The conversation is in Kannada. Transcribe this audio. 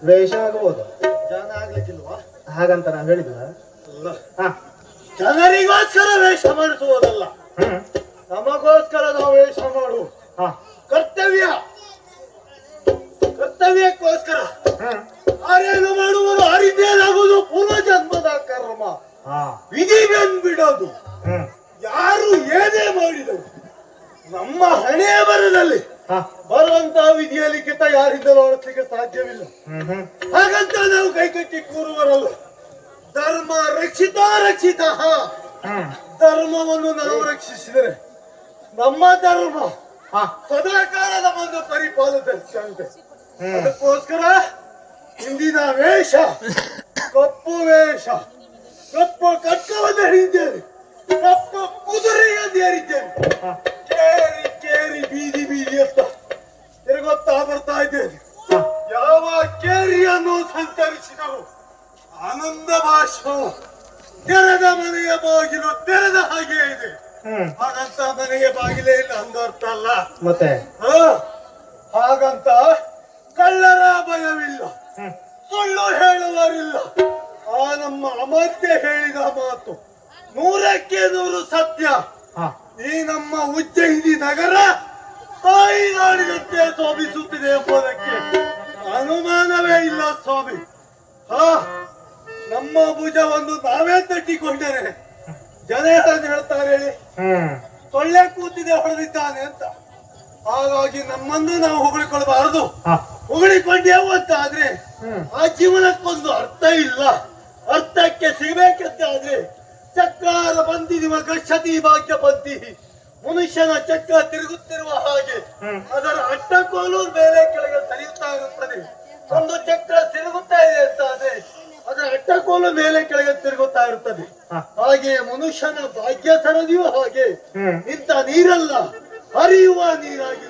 ವೇಷ ಆಗಬಹುದು, ಜನ ಆಗ್ಲಿಕ್ಕಿಲ್ವಾ? ಹಾಗಂತ ನಾವು ಹೇಳಿದ್ವ? ಅಲ್ಲ, ಹಾ, ಜನರಿಗೋಸ್ಕರ ವೇಷ ಮಾಡಿಸುವುದಲ್ಲ, ನಮಗೋಸ್ಕರ ನಾವು ವೇಷ ಮಾಡುವ. ಹಾ, ಕರ್ತವ್ಯಕ್ಕೋಸ್ಕರ ಆರೇನು ಮಾಡುವುದು, ಅರಿದೇನಾಗುವುದು ಪೂರ್ವ ಜನ್ಮದ ಕರ್ಮ. ವಿಧಿ ಬಿಡೋದು. ಯಾರು ಏನೇ ಮಾಡಿದರು ನಮ್ಮ ಹಣೆ ಬರದಲ್ಲಿ ಬರುವಂತಹ ವಿಧಿಯಲ್ಲಿ ಕಿತ್ತ ಯಾರಿಂದಲೂ ಓಡಿಸ್ಲಿಕ್ಕೆ ಸಾಧ್ಯವಿಲ್ಲ. ಹಾಗಂತ ನಾವು ಕೈಕಟ್ಟಿ ಕೂರುವರಲ್ಲ. ಧರ್ಮ ರಕ್ಷಿತ ಧರ್ಮವನ್ನು ನಾವು ರಕ್ಷಿಸಿದರೆ ನಮ್ಮ ಧರ್ಮ ಸದಾಕಾಲ ನಮ್ಮನ್ನು ಪರಿಪಾಲಿಸುತ್ತೆ. ಅದಕ್ಕೋಸ್ಕರ ಇಂದಿನ ವೇಷ ಕಪ್ಪು ವೇಷ, ಕಪ್ಪು ಕಟ್ಟವನ್ನು ಹಿಡಿದ್ದೇನೆ, ಕಪ್ಪು ಕುದುರೆಯನ್ನು ಏರಿದ್ದೇನೆ. ಕೇರಿ ಕೇರಿ ಬೀದಿ ಬೀದಿ ಅಂತ ತಿರುಗುತ್ತಾ ಬರ್ತಾ ಇದ್ದೇನೆ. ಯಾವ ಕೇರಿಯನ್ನು ಸಂಚರಿಸಿದರು ಆನಂದ ಭಾಷಣ. ತೆರೆದ ಮನೆಯ ಬಾಗಿಲು ತೆರೆದ ಹಾಗೆ ಇದೆ. ಹಾಗಂತ ಮನೆಯ ಬಾಗಿಲೇ ಇಲ್ಲ ಅಂದರ್ಥ ಅಲ್ಲ. ಮತ್ತೆ ಹಾಗಂತ ಕಳ್ಳರ ಭಯವಿಲ್ಲ, ಸುಳ್ಳು ಹೇಳುವರಿಲ್ಲ. ಆ ನಮ್ಮ ಅಮರ್ತ್ಯ ಹೇಳಿದ ಮಾತು 100ಕ್ಕೆ 100 ಸತ್ಯ. ಈ ನಮ್ಮ ಉಜ್ಜಯಿನಿ ನಗರ ತಾಯಿ ನಾಡಿನಂತೆ ಶೋಭಿಸುತ್ತಿದೆ ಎಂಬುದಕ್ಕೆ ಅನುಮಾನವೇ ಇಲ್ಲ ಸ್ವಾಮಿ. ನಮ್ಮ ಭುಜವನ್ನು ನಾವೇ ತಟ್ಟಿಕೊಂಡರೆ ಜನ ಹೇಳ್ತಾರೆ ಹೇಳಿ, ಸೊಳ್ಳೆ ಕೂತಿದೆ ಹೊಡೆದಿದ್ದಾನೆ ಅಂತ. ಹಾಗಾಗಿ ನಮ್ಮನ್ನು ನಾವು ಹೊಗಳಿಕೊಳ್ಬಾರದು. ಹೊಗಳಿಕೊಂಡೇವು ಅಂತ ಆದ್ರೆ ಆ ಜೀವನಕ್ಕೊಂದು ಅರ್ಥ ಇಲ್ಲ. ಅರ್ಥಕ್ಕೆ ಸಿಗಬೇಕಂತಾದ್ರೆ ಚಕ್ರ ಬಂದಿರುವ ಗಚ್ಚತಿ ಭಾಗ್ಯ ಬಂದಿ. ಮನುಷ್ಯನ ಚಕ್ರ ತಿರುಗುತ್ತಿರುವ ಹಾಗೆ ಅದರ ಅಡ್ಡಕೋಲು ಮೇಲೆ ಕೆಳಗೆ ಸರಿಯುತ್ತಾ ಇರುತ್ತದೆ. ಒಂದು ಚಕ್ರ ತಿರುಗುತ್ತಾ ಇದೆ ಅಂತ ಆದ್ರೆ ಅದರ ಅಡ್ಡಕೋಲು ಮೇಲೆ ಕೆಳಗೆ ತಿರುಗುತ್ತಾ ಇರುತ್ತದೆ. ಹಾಗೆ ಮನುಷ್ಯನ ಭಾಗ್ಯ ಸರದಿಯೂ ಹಾಗೆ ಇಂಥ ನೀರಲ್ಲ, ಹರಿಯುವ ನೀರಾಗಿ